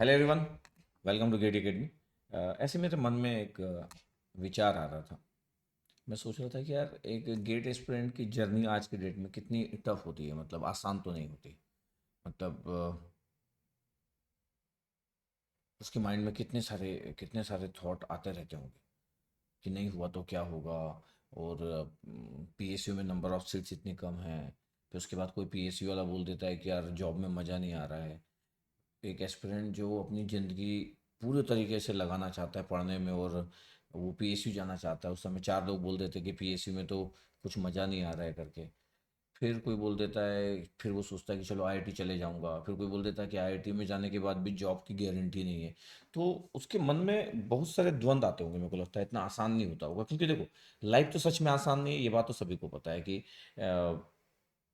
Hello everyone. Welcome to Gate Academy. ऐसे मेरे मन में एक विचार आ रहा था। मैं सोच रहा था कि यार एक गेट एस्पिरेंट की जर्नी आज के डेट में कितनी टफ होती है, मतलब आसान तो नहीं होती। मतलब उसके माइंड में कितने सारे थॉट आते रहते होंगे कि नहीं हुआ तो क्या होगा। और पीएसयू में नंबर ऑफ सीट्स इतनी कम है। फिर उसके बाद कोई पीएसयू वाला बोल देता है कि यार जॉब में मज़ा नहीं आ रहा है। एक एस्पिरेंट जो अपनी ज़िंदगी पूरे तरीके से लगाना चाहता है पढ़ने में, और वो पीएसयू जाना चाहता है, उस समय चार लोग बोल देते हैं कि पीएसयू में तो कुछ मज़ा नहीं आ रहा है करके। फिर कोई बोल देता है, फिर वो सोचता है कि चलो आईआईटी चले जाऊंगा। फिर कोई बोल देता है कि आईआईटी में जाने के बाद भी जॉब की गारंटी नहीं है। तो उसके मन में बहुत सारे द्वंद आते होंगे। मेरे को लगता है इतना आसान नहीं होता होगा, क्योंकि देखो, लाइफ तो सच में आसान नहीं है, ये बात तो सभी को पता है कि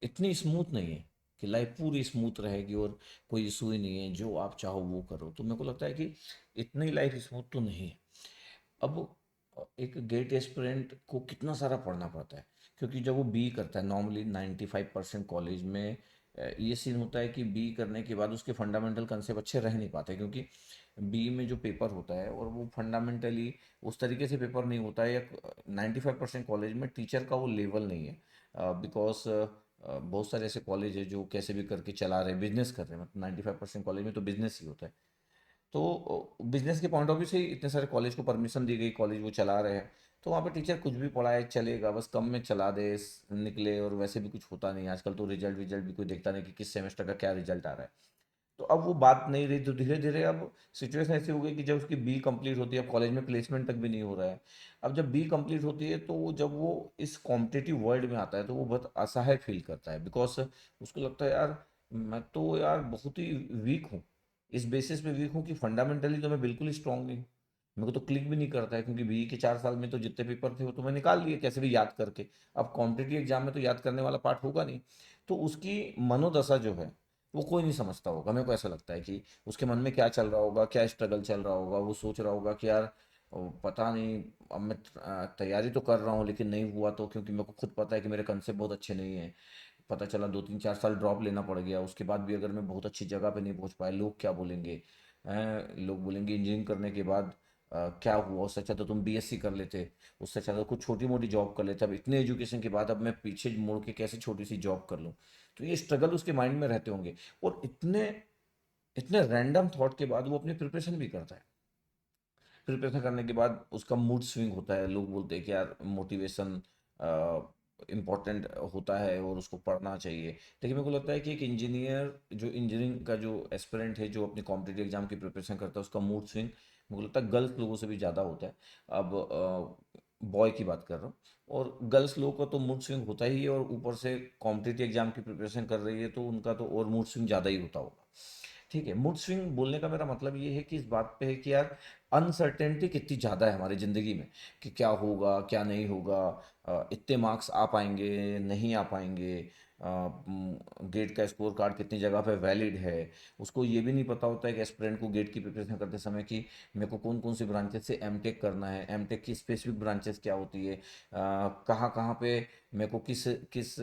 इतनी स्मूथ नहीं है कि लाइफ पूरी स्मूथ रहेगी और कोई इशू ही नहीं है, जो आप चाहो वो करो। तो मेरे को लगता है कि इतनी लाइफ स्मूथ तो नहीं है। अब एक गेट एस्पिरेंट को कितना सारा पढ़ना पड़ता है, क्योंकि जब वो बी करता है नॉर्मली 95% कॉलेज में ये सीन होता है कि बी करने के बाद उसके फंडामेंटल कंसेप्ट अच्छे रह नहीं पाते, क्योंकि बी में जो पेपर होता है और वो फंडामेंटली उस तरीके से पेपर नहीं होता है, या 95% कॉलेज में टीचर का वो लेवल नहीं है। बिकॉज बहुत सारे ऐसे कॉलेज है जो कैसे भी करके चला रहे, बिजनेस कर रहे हैं। मतलब 95% कॉलेज में तो बिजनेस ही होता है। तो बिजनेस के पॉइंट ऑफ व्यू से ही इतने सारे कॉलेज को परमिशन दी गई, कॉलेज वो चला रहे हैं। तो वहाँ पे टीचर कुछ भी पढ़ाए चलेगा, बस कम में चला दे निकले, और वैसे भी कुछ होता नहीं। आजकल तो रिजल्ट विजल्ट भी कोई देखता नहीं कि किस सेमेस्टर का क्या रिजल्ट आ रहा है। तो अब वो बात नहीं रही, तो धीरे धीरे अब सिचुएशन ऐसी हो गई कि जब उसकी बी कंप्लीट होती है, अब कॉलेज में प्लेसमेंट तक भी नहीं हो रहा है। अब जब बी कंप्लीट होती है, तो जब वो इस कॉम्पिटिटिव वर्ल्ड में आता है, तो वो बहुत असहाय फील करता है। बिकॉज उसको लगता है यार, मैं तो यार बहुत ही वीक हूँ। इस बेसिस पे वीक हूँ कि फंडामेंटली तो मैं बिल्कुल ही स्ट्रांग नहीं हूँ। मेरे को तो क्लिक भी नहीं करता है, क्योंकि बी के 4 साल में तो जितने पेपर थे वो तो मैं निकाल लिए कैसे भी याद करके। अब कॉम्पिटिटिव एग्जाम में तो याद करने वाला पार्ट होगा नहीं। तो उसकी मनोदशा जो है, वो कोई नहीं समझता होगा। मेरे को ऐसा लगता है कि उसके मन में क्या चल रहा होगा, क्या स्ट्रगल चल रहा होगा। वो सोच रहा होगा कि यार पता नहीं, अब मैं तैयारी तो कर रहा हूँ लेकिन नहीं हुआ तो, क्योंकि मेरे को खुद पता है कि मेरे कंसेप्ट बहुत अच्छे नहीं हैं। पता चला 2 3 4 साल ड्रॉप लेना पड़ गया, उसके बाद भी अगर मैं बहुत अच्छी जगह पे नहीं पहुंच पाया, लोग क्या बोलेंगे। लोग बोलेंगे इंजीनियरिंग करने के बाद क्या हुआ, उससे अच्छा तो तुम बीएससी कर लेते, उससे अच्छा तो कुछ छोटी मोटी जॉब कर लेते। अब इतने एजुकेशन के बाद अब मैं पीछे मुड़ के कैसे छोटी सी जॉब कर लूँ। तो ये स्ट्रगल उसके माइंड में रहते होंगे। और इतने इतने रैंडम थॉट के बाद वो अपनी प्रिपरेशन भी करता है। प्रिपरेशन करने के बाद उसका मूड स्विंग होता है। लोग बोलते हैं कि यार मोटिवेशन इम्पॉर्टेंट होता है और उसको पढ़ना चाहिए। लेकिन मेरे को लगता है कि एक इंजीनियर, जो इंजीनियरिंग का जो एस्पिरेंट है, जो अपनी कॉम्पिटेटिव एग्जाम की प्रिपरेशन करता है, उसका मूड स्विंग मेरे को लगता है गर्ल्स लोगों से भी ज़्यादा होता है। अब बॉय की बात कर रहा हूँ। और गर्ल्स लोगों का तो मूड स्विंग होता ही है, और ऊपर से कॉम्पिटेटिव एग्जाम की प्रिपरेशन कर रही है तो उनका तो और मूड स्विंग ज़्यादा ही होता होगा। ठीक है, मूड स्विंग बोलने का मेरा मतलब ये है कि इस बात पे है कि यार अनसर्टेनिटी कितनी ज़्यादा है हमारी ज़िंदगी में, कि क्या होगा क्या नहीं होगा। इतने मार्क्स आ पाएंगे नहीं आ पाएंगे। गेट का स्कोर कार्ड कितनी जगह पे वैलिड है। उसको ये भी नहीं पता होता है कि एस्पिरेंट को गेट की प्रिपरेशन करते समय कि मेरे को कौन कौन सी ब्रांचेस से एमटेक करना है, एमटेक की स्पेसिफिक ब्रांचेस क्या होती है, कहाँ कहाँ पे मेरे को किस किस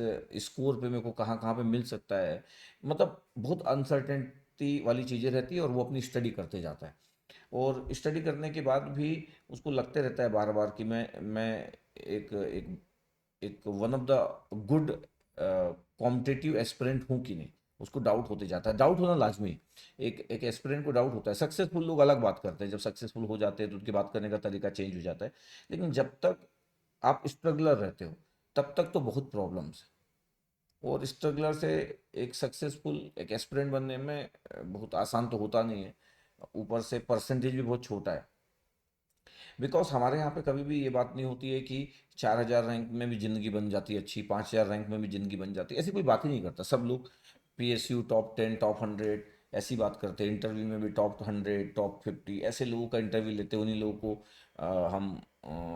स्कोर पे मेरे को कहाँ कहाँ पे मिल सकता है। मतलब बहुत अनसर्टेनिटी वाली चीज़ें रहती है, और वो अपनी स्टडी करते जाता है। और स्टडी करने के बाद भी उसको लगते रहता है बार बार कि मैं एक एक एक one of the good competitive aspirant हूँ कि नहीं। उसको डाउट होते जाता है। डाउट होना लाजमी है। एक एस्पिरेंट को डाउट होता है। सक्सेसफुल लोग अलग बात करते हैं, जब सक्सेसफुल हो जाते हैं तो उनकी बात करने का तरीका चेंज हो जाता है। लेकिन जब तक आप स्ट्रगलर रहते हो, तब तक तो बहुत प्रॉब्लम्स है। और स्ट्रगलर से एक सक्सेसफुल एक एस्पिरेंट बनने में बहुत आसान तो होता नहीं है। ऊपर से परसेंटेज भी बहुत छोटा है। बिकॉज हमारे यहाँ पे कभी भी ये बात नहीं होती है कि 4,000 रैंक में भी ज़िंदगी बन जाती है अच्छी, 5,000 रैंक में भी ज़िंदगी बन जाती है, ऐसी कोई बात ही नहीं करता। सब लोग पीएसयू टॉप 10 टॉप 100 ऐसी बात करते हैं। इंटरव्यू में भी टॉप 100 टॉप 50 ऐसे लोगों का इंटरव्यू लेते हैं। उन्हीं लोगों को हम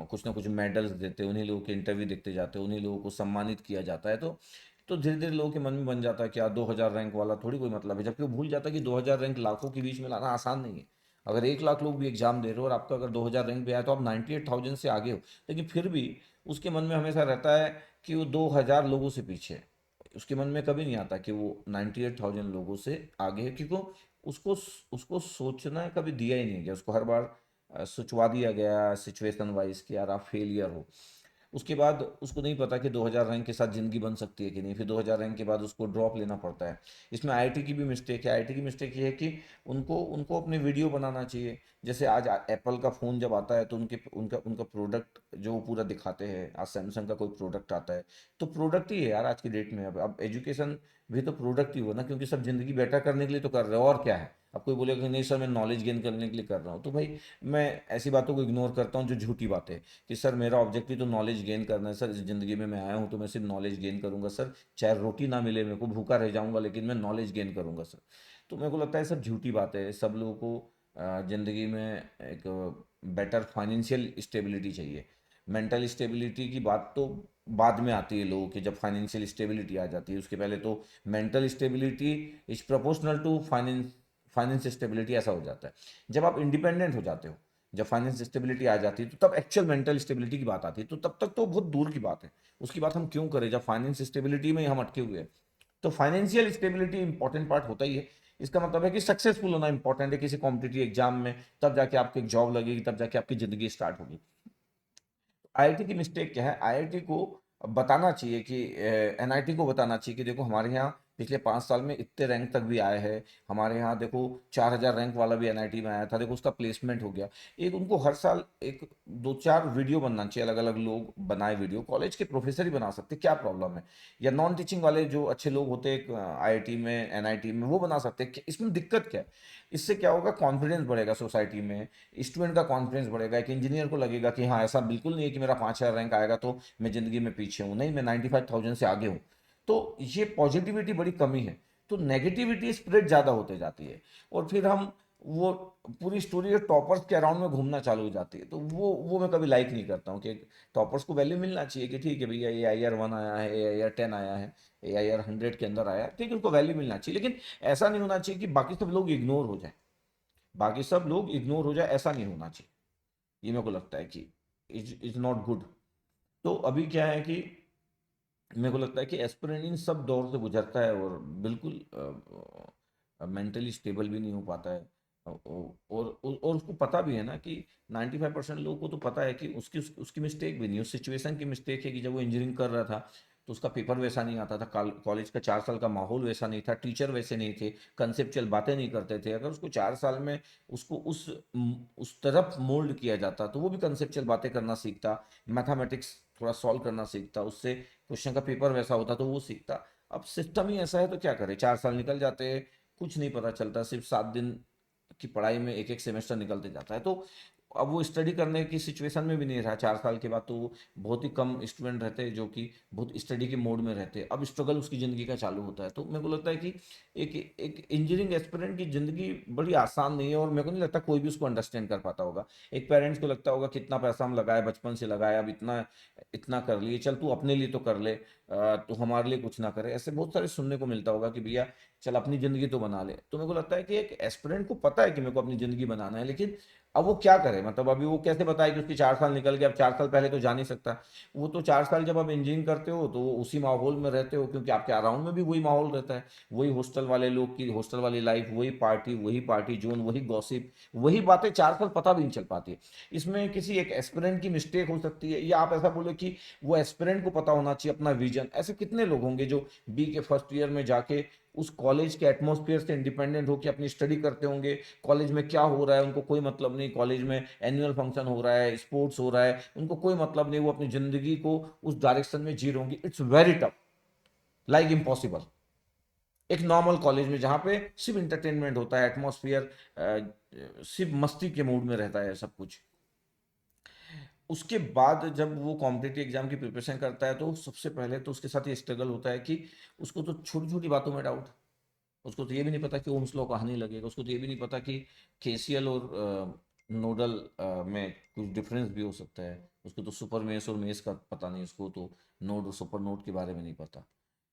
कुछ ना कुछ मेडल्स देते हैं, उन्हीं लोगों के इंटरव्यू देखते जाते हैं, उन्हीं लोगों को सम्मानित किया जाता है। तो धीरे धीरे लोगों के मन में बन जाता है कि यार 2,000 रैंक वाला थोड़ी कोई मतलब है। जबकि वो भूल जाता है कि 2,000 रैंक लाखों के बीच में लाना आसान नहीं है। अगर 1 लाख लोग भी एग्जाम दे रहे हो और आपका अगर 2,000 रैंक भी आया, तो आप 98,000 से आगे हो। लेकिन फिर भी उसके मन में हमेशा रहता है कि वो 2,000 लोगों से पीछे है। उसके मन में कभी नहीं आता कि वो 98,000 लोगों से आगे है, क्योंकि उसको उसको सोचना कभी दिया ही नहीं गया, उसको हर बार सोचवा दिया गया सिचुएशन वाइज कि यार आप फेलियर हो। उसके बाद उसको नहीं पता कि 2000 रैंक के साथ ज़िंदगी बन सकती है कि नहीं, फिर 2000 रैंक के बाद उसको ड्रॉप लेना पड़ता है। इसमें आईआईटी की भी मिस्टेक है। आईआईटी की मिस्टेक ये है कि उनको उनको अपने वीडियो बनाना चाहिए। जैसे आज एप्पल का फ़ोन जब आता है तो उनके उनका उनका प्रोडक्ट जो वो पूरा दिखाते हैं। आज सैमसंग का कोई प्रोडक्ट आता है तो प्रोडक्ट ही है यार आज की डेट में। अब एजुकेशन भी तो प्रोडक्ट ही हो ना, क्योंकि सब ज़िंदगी बेटर करने के लिए तो कर रहे हो, और क्या है। अब कोई बोलेगा कि नहीं सर मैं नॉलेज गेन करने के लिए कर रहा हूँ, तो भाई मैं ऐसी बातों को इग्नोर करता हूँ जो झूठी बातें हैं। कि सर मेरा ऑब्जेक्टिव तो नॉलेज गेन करना है सर, इस ज़िंदगी में मैं आया हूँ तो मैं सिर्फ नॉलेज गेन करूँगा सर, चाहे रोटी ना मिले मेरे को, भूखा रह जाऊँगा, लेकिन मैं नॉलेज गेन करूँगा सर। तो मेरे को लगता है सब झूठी बातें हैं। सब लोगों को ज़िंदगी में एक बेटर फाइनेंशियल स्टेबिलिटी चाहिए। मेंटल स्टेबिलिटी की बात तो बाद में आती है लोगों की, जब फाइनेंशियल स्टेबिलिटी आ जाती है। उसके पहले तो mental stability is proportional to finance stability, ऐसा हो जाता है। जब आप इंडिपेंडेंट हो जाते हो, जब फाइनेंस स्टेबिलिटी आ जाती है, तो तब एक्चुअल मेंटल स्टेबिलिटी की बात आती है। तो तब तक तो बहुत दूर की बात है, उसकी बात हम क्यों करें जब फाइनेंस स्टेबिलिटी में ही हम अटके हुए हैं। तो फाइनेंशियल स्टेबिलिटी इंपॉर्टेंट पार्ट होता ही है। इसका मतलब है कि सक्सेसफुल होना इंपॉर्टेंट है किसी कॉम्पिटिटिव एग्जाम में, तब जाके आपको एक जॉब लगेगी, तब जाके आपकी जिंदगी स्टार्ट होगी। आईआईटी की मिस्टेक क्या है, आईआईटी को बताना चाहिए कि एनआईटी को बताना चाहिए कि देखो हमारे यहाँ पिछले 5 साल में इतने रैंक तक भी आए हैं। हमारे यहाँ देखो 4000 रैंक वाला भी एनआईटी में आया था, देखो उसका प्लेसमेंट हो गया। एक उनको हर साल एक 2-4 वीडियो बनना चाहिए, अलग अलग लोग बनाए वीडियो, कॉलेज के प्रोफेसर ही बना सकते, क्या प्रॉब्लम है। या नॉन टीचिंग वाले जो अच्छे लोग होते हैं आईआईटी में एनआईटी में, वो बना सकते हैं, इसमें दिक्कत क्या है। इससे क्या होगा, कॉन्फिडेंस बढ़ेगा सोसाइटी में, स्टूडेंट का कॉन्फिडेंस बढ़ेगा। एक इंजीनियर को लगेगा कि हाँ ऐसा बिल्कुल नहीं है कि मेरा 5000 रैंक आएगा तो मैं ज़िंदगी में पीछे हूँ, नहीं मैं 95,000 से आगे हूँ। तो ये पॉजिटिविटी बड़ी कमी है, तो नेगेटिविटी स्प्रेड ज़्यादा होते जाती है। और फिर हम वो पूरी स्टोरी टॉपर्स के अराउंड में घूमना चालू हो जाती है। तो वो मैं कभी लाइक नहीं करता हूँ कि टॉपर्स को वैल्यू मिलना चाहिए कि ठीक है भैया ये AIR 1 आया है, AIR 10 आया है, AIR 100 के अंदर आया है, ठीक है उनको वैल्यू मिलना चाहिए। लेकिन ऐसा नहीं होना चाहिए कि बाकी सब लोग इग्नोर हो जाए, बाकी सब लोग इग्नोर हो जाए, ऐसा नहीं होना चाहिए। ये मेरे को लगता है कि इज नॉट गुड। तो अभी क्या है कि मेरे को लगता है कि एस्पिरेंट इन सब दौर से गुजरता है और बिल्कुल मेंटली स्टेबल भी नहीं हो पाता है। और उसको पता भी है ना कि 95% लोगों को तो पता है कि उसकी मिस्टेक भी नहीं, उस सिचुएशन की मिस्टेक है कि जब वो इंजीनियरिंग कर रहा था तो उसका पेपर वैसा नहीं आता था, कॉलेज का 4 साल का माहौल वैसा नहीं था, टीचर वैसे नहीं थे, कंसेप्चुअल बातें नहीं करते थे। अगर उसको 4 साल में उसको उस तरफ मोल्ड किया जाता तो वो भी कंसेप्चुअल बातें करना सीखता, मैथमेटिक्स थोड़ा सॉल्व करना सीखता, उससे क्वेश्चन का पेपर वैसा होता तो वो सीखता। अब सिस्टम ही ऐसा है तो क्या करे, 4 साल निकल जाते हैं, कुछ नहीं पता चलता, सिर्फ 7 दिन की पढ़ाई में एक एक सेमेस्टर निकलते जाता है। तो अब वो स्टडी करने की सिचुएशन में भी नहीं रहा 4 साल के बाद, तो वो बहुत ही कम स्टूडेंट रहते हैं जो कि बहुत स्टडी के मोड में रहते हैं। अब स्ट्रगल उसकी ज़िंदगी का चालू होता है। तो मेरे को लगता है कि एक एक इंजीनियरिंग एस्पिरेंट की ज़िंदगी बड़ी आसान नहीं है, और मेरे को नहीं लगता कोई भी उसको अंडरस्टैंड कर पाता होगा। एक पेरेंट्स को लगता होगा कितना पैसा हम लगाए, बचपन से लगाए, अब इतना इतना कर लिए, चल तू अपने लिए तो कर ले, तो हमारे लिए कुछ ना करे। ऐसे बहुत सारे सुनने को मिलता होगा कि भैया चल अपनी ज़िंदगी तो बना ले। तो मेरे को लगता है कि एक एस्पिरेंट को पता है कि मेरे को अपनी ज़िंदगी बनाना है, लेकिन अब वो क्या करे, मतलब अभी वो कैसे बताए कि उसके 4 साल निकल गए, अब 4 साल पहले तो जा नहीं सकता। वो तो 4 साल जब आप इंजीनियरिंग करते हो तो उसी माहौल में रहते हो, क्योंकि आपके अराउंड में भी वही माहौल रहता है, वही हॉस्टल वाले लोग की हॉस्टल वाली लाइफ, वही पार्टी जोन, वही गॉसिप, वही बातें 4 साल पता भी नहीं चल पाती। इसमें किसी एक एस्पिरेंट की मिस्टेक हो सकती है, या आप ऐसा बोलो कि वो एस्पिरेंट को पता होना चाहिए अपना विजन। ऐसे कितने लोग होंगे जो बी के फर्स्ट ईयर में जाके उस कॉलेज के एटमॉस्फेयर से इंडिपेंडेंट होकर अपनी स्टडी करते होंगे। कॉलेज में क्या हो रहा है उनको कोई मतलब नहीं, कॉलेज में एनुअल फंक्शन हो रहा है, स्पोर्ट्स हो रहा है, उनको कोई मतलब नहीं, वो अपनी जिंदगी को उस डायरेक्शन में जी रहे होंगे। It's very tough, like impossible. एक नॉर्मल कॉलेज में जहाँ पे सिर्फ इंटरटेनमेंट होता है, एटमॉस्फेयर सिर्फ मस्ती के मूड में रहता है सब कुछ। उसके बाद जब वो कॉम्पिटिटिव एग्जाम की प्रिपरेशन करता है तो सबसे पहले तो उसके साथ ये स्ट्रगल होता है कि उसको तो छोटी छोटी बातों में डाउट, उसको तो ये भी नहीं पता कि ओम्स लॉ कहाँ नहीं लगेगा, उसको तो ये भी नहीं पता कि केसीएल और नोडल में कुछ डिफरेंस भी हो सकता है, उसको तो सुपर मेस और मेस का पता नहीं, उसको तो नोड और सुपर नोड के बारे में नहीं पता।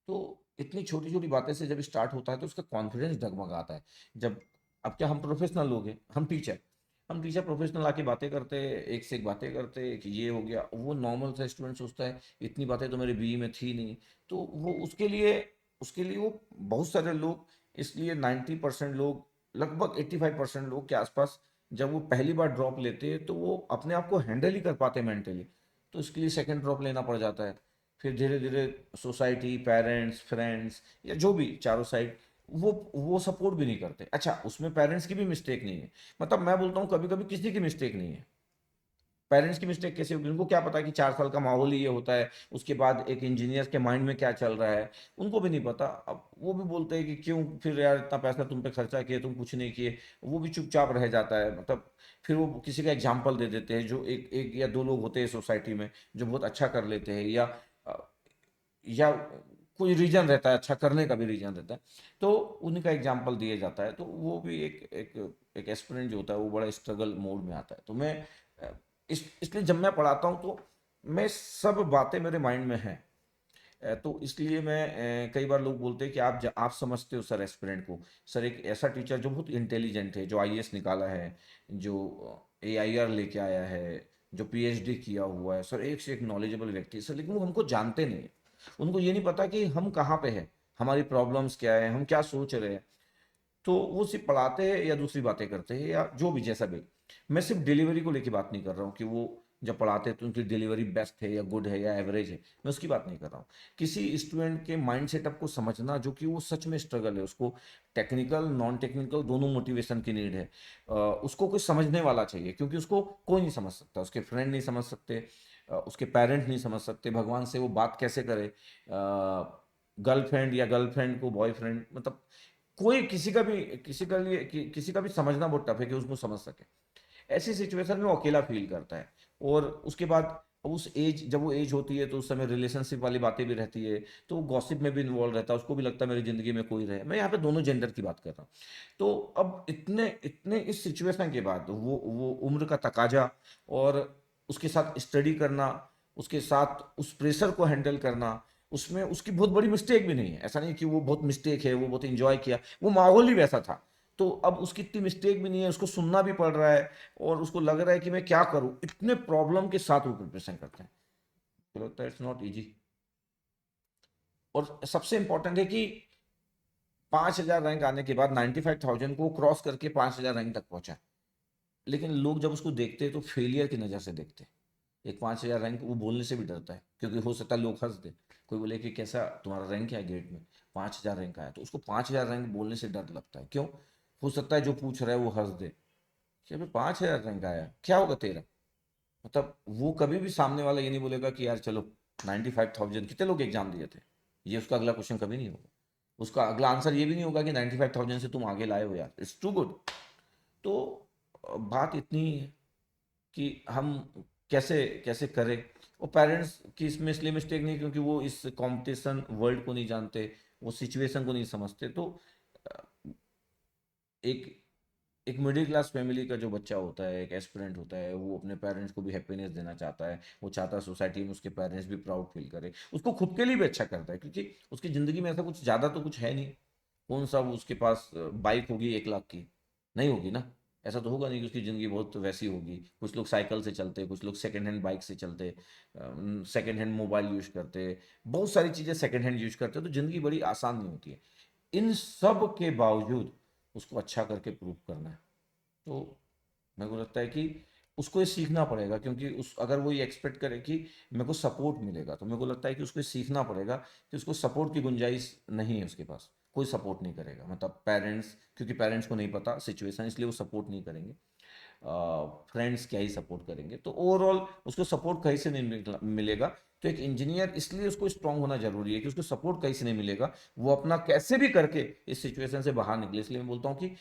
तो इतनी छोटी छोटी बातें से जब स्टार्ट होता है तो उसका कॉन्फिडेंस डगमगाता है। जब अब क्या, हम प्रोफेशनल लोग हैं, हम टीचर प्रोफेशनल आके बातें करते हैं, एक से एक बातें करते हैं कि ये हो गया, वो नॉर्मल सा स्टूडेंट सोचता है इतनी बातें तो मेरे बीई में थी नहीं। तो वो उसके लिए वो बहुत सारे लोग, इसलिए 90% लोग लगभग 85% लोग के आसपास जब वो पहली बार ड्रॉप लेते हैं तो वो अपने आप को हैंडल ही कर पाते मेंटली, तो इसके लिए सेकंड ड्रॉप लेना पड़ जाता है। फिर धीरे धीरे सोसाइटी, पेरेंट्स, फ्रेंड्स या जो भी चारों साइड, वो सपोर्ट भी नहीं करते। अच्छा, उसमें पेरेंट्स की भी मिस्टेक नहीं है, मतलब मैं बोलता हूँ कभी कभी किसी की मिस्टेक नहीं है। पेरेंट्स की मिस्टेक कैसे होगी? उनको क्या पता कि 4 साल का माहौल ही ये होता है, उसके बाद एक इंजीनियर के माइंड में क्या चल रहा है, उनको भी नहीं पता। अब वो भी बोलते हैं कि क्यों फिर यार इतना पैसा तुम पे खर्चा किए, तुम कुछ नहीं किए। वो भी चुपचाप रह जाता है, मतलब फिर वो किसी का एग्जाम्पल दे देते हैं, जो एक एक या दो लोग होते हैं सोसाइटी में जो बहुत अच्छा कर लेते हैं, या कोई रीजन रहता है, अच्छा करने का भी रीजन रहता है, तो उन्हीं का एग्जाम्पल दिया जाता है। तो वो भी एक एस्पिरेंट जो होता है वो बड़ा स्ट्रगल मोड में आता है। तो मैं इसलिए जब मैं पढ़ाता हूँ तो मैं सब बातें मेरे माइंड में हैं। तो इसलिए मैं कई बार लोग बोलते हैं कि आप समझते हो सर एस्पिरेंट को। सर एक ऐसा टीचर जो बहुत इंटेलिजेंट है, जो आईएएस निकाला है, जो एआईआर लेके आया है, जो पीएचडी किया हुआ है, सर एक से एक नॉलेजेबल व्यक्ति है सर, लेकिन वो हमको जानते नहीं है। उनको ये नहीं पता कि हम कहाँ पे हैं, हमारी प्रॉब्लम्स क्या है, हम क्या सोच रहे हैं। तो वो सिर्फ पढ़ाते हैं या दूसरी बातें करते हैं या जो भी जैसा भी। मैं सिर्फ डिलीवरी को लेके बात नहीं कर रहा हूँ कि वो जब पढ़ाते हैं तो उनकी डिलीवरी बेस्ट है या गुड है या एवरेज है, मैं उसकी बात नहीं कर रहा हूँ। किसी स्टूडेंट के माइंड सेटअप को समझना, जो कि वो सच में स्ट्रगल है, उसको टेक्निकल नॉन टेक्निकल दोनों मोटिवेशन की नीड है। उसको कोई समझने वाला चाहिए, क्योंकि उसको कोई नहीं समझ सकता, उसके फ्रेंड नहीं समझ सकते, उसके पेरेंट नहीं समझ सकते, भगवान से वो बात कैसे करे, गर्लफ्रेंड या गर्लफ्रेंड को बॉयफ्रेंड, मतलब कोई किसी का भी समझना बहुत टफ है कि उसको समझ सके। ऐसी सिचुएशन में वो अकेला फील करता है। और उसके बाद उस एज, जब वो एज होती है तो उस समय रिलेशनशिप वाली बातें भी रहती है, तो वो गॉसिप में भी इन्वॉल्व रहता है, उसको भी लगता है मेरी ज़िंदगी में कोई रहे। मैं यहाँ पे दोनों जेंडर की बात कर रहा हूँ। तो अब इतने इतने इस सिचुएशन के बाद वो उम्र का तकाजा, और उसके साथ स्टडी करना, उसके साथ उस प्रेशर को हैंडल करना, उसमें उसकी बहुत बड़ी मिस्टेक भी नहीं है। ऐसा नहीं कि वो बहुत मिस्टेक है, वो बहुत इंजॉय किया, वो माहौल ही वैसा था। तो अब उसकी इतनी मिस्टेक भी नहीं है, उसको सुनना भी पड़ रहा है, और उसको लग रहा है कि मैं क्या करूं, इतने प्रॉब्लम के साथ वो प्रिपरेशन करते हैं। तो लगता है इट्स नॉट इजी। और सबसे इंपॉर्टेंट है कि 5,000 रैंक आने के बाद 95,000 को क्रॉस करके 5,000 रैंक तक पहुंचा। लेकिन लोग जब उसको देखते हैं तो फेलियर की नज़र से देखते हैं। एक 5,000 रैंक, वो बोलने से भी डरता है, क्योंकि हो सकता है लोग हंस दे। कोई बोले कि कैसा तुम्हारा रैंक क्या है ग्रेड में, 5,000 रैंक आया, तो उसको 5,000 रैंक बोलने से डर लगता है। क्यों? हो सकता है जो पूछ रहा है वो हंस दे कि अभी 5,000 रैंक आया, क्या होगा तेरा। मतलब वो कभी भी सामने वाला ये नहीं बोलेगा कि यार चलो 95,000 कितने लोग एग्जाम दिए थे, ये उसका अगला क्वेश्चन कभी नहीं होगा। उसका अगला आंसर ये भी नहीं होगा कि 95,000 से तुम आगे लाए हो यार, इट्स टू गुड। तो बात इतनी ही है कि हम कैसे कैसे करें। और पेरेंट्स की इसमें इसलिए मिस्टेक नहीं, क्योंकि वो इस कंपटीशन वर्ल्ड को नहीं जानते, वो सिचुएशन को नहीं समझते। तो अ, एक एक मिडिल क्लास फैमिली का जो बच्चा होता है, एक एस्पिरेंट होता है, वो अपने पेरेंट्स को भी हैप्पीनेस देना चाहता है। वो चाहता है सोसाइटी में उसके पेरेंट्स भी प्राउड फील करे, उसको खुद के लिए भी अच्छा करता है, क्योंकि उसकी ज़िंदगी में ऐसा कुछ ज़्यादा तो कुछ है नहीं। कौन सा वो उसके पास बाइक होगी 1 लाख की? नहीं होगी ना। ऐसा तो होगा नहीं कि उसकी ज़िंदगी बहुत वैसी होगी। कुछ लोग साइकिल से चलते, कुछ लोग सेकेंड हैंड बाइक से चलते, सेकेंड हैंड मोबाइल यूज़ करते, बहुत सारी चीज़ें सेकेंड हैंड यूज़ करते, तो ज़िंदगी बड़ी आसान नहीं होती है। इन सब के बावजूद उसको अच्छा करके प्रूव करना है। तो मेरे को लगता है कि उसको ये सीखना पड़ेगा, क्योंकि उस अगर वो ये एक्सपेक्ट करे कि मेरे को सपोर्ट मिलेगा, तो मेरे को लगता है कि उसको ये सीखना पड़ेगा कि उसको सपोर्ट की गुंजाइश नहीं है उसके पास। कोई सपोर्ट नहीं करेगा, मतलब पेरेंट्स, क्योंकि पेरेंट्स को नहीं पता सिचुएशन, इसलिए वो सपोर्ट नहीं करेंगे। फ्रेंड्स क्या ही सपोर्ट करेंगे, तो ओवरऑल उसको सपोर्ट कहीं से नहीं मिलेगा। तो एक इंजीनियर इसलिए उसको स्ट्रांग होना जरूरी है कि उसको सपोर्ट कहीं से नहीं मिलेगा, वो अपना कैसे भी करके इस सिचुएशन से बाहर निकले। इसलिए मैं बोलता हूँ कि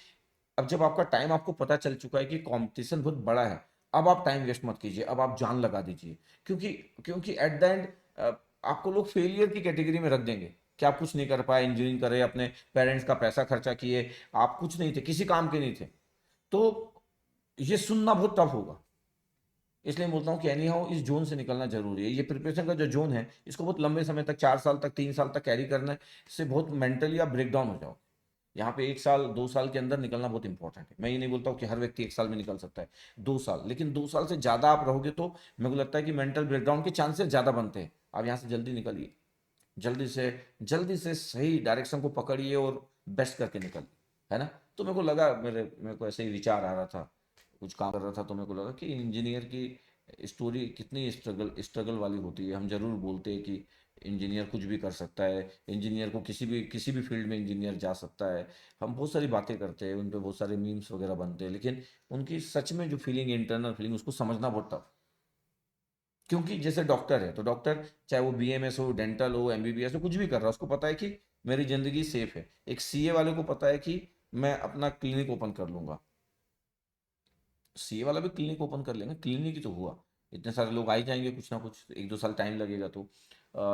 अब जब आपका टाइम, आपको पता चल चुका है कि कंपटीशन बहुत बड़ा है, अब आप टाइम वेस्ट मत कीजिए, अब आप जान लगा दीजिए। क्योंकि क्योंकि एट द एंड आपको लोग फेलियर की कैटेगरी में रख देंगे कि आप कुछ नहीं कर पाए, इंजीनियरिंग करे, अपने पेरेंट्स का पैसा खर्चा किए, आप कुछ नहीं थे, किसी काम के नहीं थे। तो ये सुनना बहुत टफ होगा। इसलिए मैं बोलता हूँ कि एनी हाउ इस जोन से निकलना जरूरी है। ये प्रिपरेशन का जो जोन है, इसको बहुत लंबे समय तक, 4 साल तक, 3 साल तक कैरी करना है, इससे बहुत मेंटली आप ब्रेक डाउन हो जाओ। यहाँ पे 1 साल 2 साल के अंदर निकलना बहुत इंपॉर्टेंट है। मैं ये नहीं बोलता हूँ कि हर व्यक्ति 1 साल में निकल सकता है, 2 साल, लेकिन 2 साल से ज़्यादा आप रहोगे तो मेरे को लगता है कि मेंटल ब्रेकडाउन के चांसेस ज़्यादा बनते हैं। आप यहाँ से जल्दी निकलिए, जल्दी से सही डायरेक्शन को पकड़िए और बेस्ट करके निकलिए, है ना। तो मेरे को लगा, मेरे को ऐसे ही विचार आ रहा था, कुछ काम कर रहा था, तो मेरे को लगा कि इंजीनियर की स्टोरी कितनी स्ट्रगल स्ट्रगल वाली होती है। हम जरूर बोलते हैं कि इंजीनियर कुछ भी कर सकता है, इंजीनियर को किसी भी फील्ड में इंजीनियर जा सकता है। हम बहुत सारी बातें करते हैं, उन पे बहुत सारे मीम्स वगैरह बनते हैं, लेकिन उनकी सच में जो फीलिंग, इंटरनल फीलिंग, उसको समझना बहुत टफ। क्योंकि जैसे डॉक्टर है, तो डॉक्टर चाहे वो बीएमएस हो, डेंटल हो, एमबीबीएस हो, कुछ भी कर रहा है, उसको पता है कि मेरी ज़िंदगी सेफ है। एक सीए वाले को पता है कि मैं अपना क्लिनिक ओपन कर लूँगा, सीए वाला भी क्लिनिक ओपन कर लेंगे, क्लिनिक ही तो हुआ, इतने सारे लोग आ ही जाएंगे, कुछ ना कुछ 1-2 साल टाइम लगेगा। तो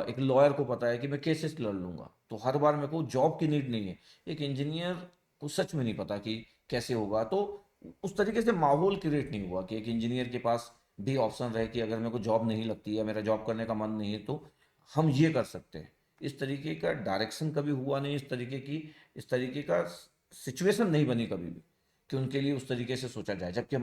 एक लॉयर को पता है कि मैं केसेस लड़ लूँगा, तो हर बार मेरे को जॉब की नीड नहीं है। एक इंजीनियर को सच में नहीं पता कि कैसे होगा, तो उस तरीके से माहौल क्रिएट नहीं हुआ कि एक इंजीनियर के पास भी ऑप्शन रहे कि अगर मेरे को जॉब नहीं लगती है, मेरा जॉब करने का मन नहीं है, तो हम ये कर सकते हैं। इस तरीके का डायरेक्शन कभी हुआ नहीं, इस तरीके का सिचुएशन नहीं बनी कभी भी कि उनके लिए उस तरीके से सोचा जाए। जबकि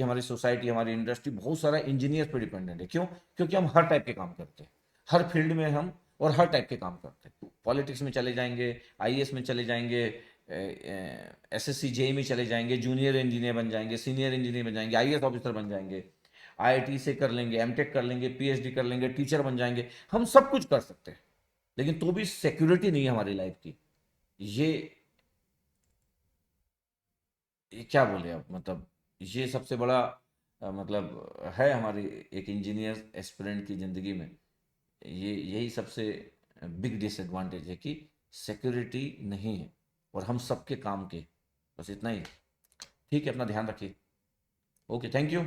हमारी सोसाइटी, हमारी इंडस्ट्री बहुत सारा इंजीनियर पे डिपेंडेंट है। क्यों? क्योंकि हम हर टाइप के काम करते हैं, हर फील्ड में हम, और हर टाइप के काम करते हैं। पॉलिटिक्स में चले जाएंगे, आईएएस में चले जाएंगे, एसएससी जेई में चले जाएंगे, जूनियर इंजीनियर बन जाएंगे, सीनियर इंजीनियर बन जाएंगे, आईएएस ऑफिसर बन जाएंगे, आईआईटी से कर लेंगे, एमटेक कर लेंगे, पीएचडी कर लेंगे, टीचर बन जाएंगे। हम सब कुछ कर सकते हैं, लेकिन तो भी सिक्योरिटी नहीं है हमारी लाइफ की। ये ये क्या बोले आप, मतलब ये सबसे बड़ा मतलब है हमारी एक इंजीनियर एस्पिरेंट की ज़िंदगी में। यही सबसे बिग डिसएडवांटेज है कि सिक्योरिटी नहीं है, और हम सबके काम के, बस इतना ही। ठीक है, अपना ध्यान रखिए। Okay, thank you.